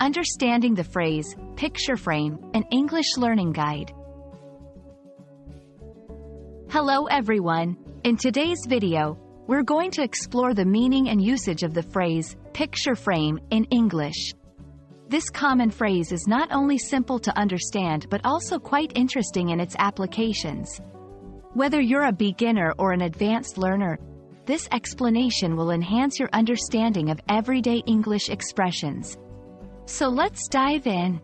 Understanding the phrase, picture frame, an English learning guide. Hello everyone. In today's video, we're going to explore the meaning and usage of the phrase, picture frame, in English. This common phrase is not only simple to understand but also quite interesting in its applications. Whether you're a beginner or an advanced learner, this explanation will enhance your understanding of everyday English expressions. So let's dive in.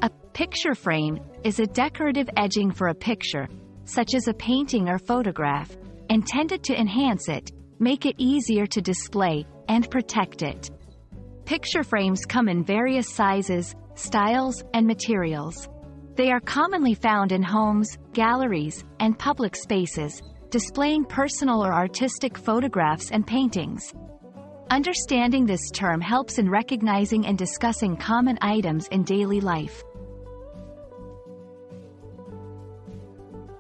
A picture frame is a decorative edging for a picture, such as a painting or photograph, intended to enhance it, make it easier to display, and protect it. Picture frames come in various sizes, styles, and materials. They are commonly found in homes, galleries, and public spaces, displaying personal or artistic photographs and paintings. Understanding this term helps in recognizing and discussing common items in daily life.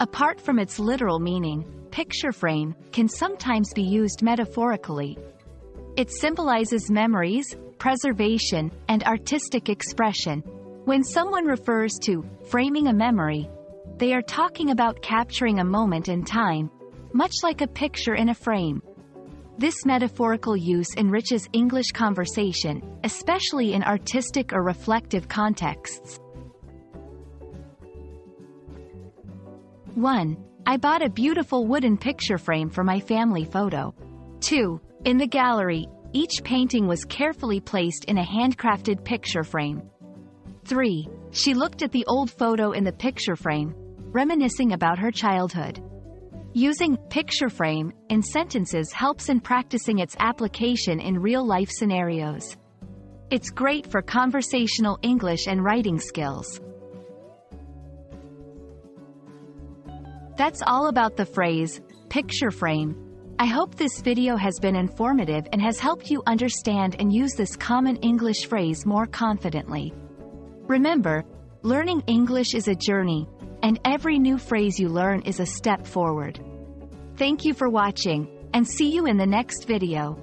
Apart from its literal meaning, picture frame can sometimes be used metaphorically. It symbolizes memories, preservation, and artistic expression. When someone refers to framing a memory, they are talking about capturing a moment in time, much like a picture in a frame. This metaphorical use enriches English conversation, especially in artistic or reflective contexts. 1. I bought a beautiful wooden picture frame for my family photo. 2. In the gallery, each painting was carefully placed in a handcrafted picture frame. 3. She looked at the old photo in the picture frame, reminiscing about her childhood. Using picture frame in sentences helps in practicing its application in real-life scenarios. It's great for conversational English and writing skills. That's all about the phrase, picture frame. I hope this video has been informative and has helped you understand and use this common English phrase more confidently. Remember, learning English is a journey, and every new phrase you learn is a step forward. Thank you for watching, and see you in the next video.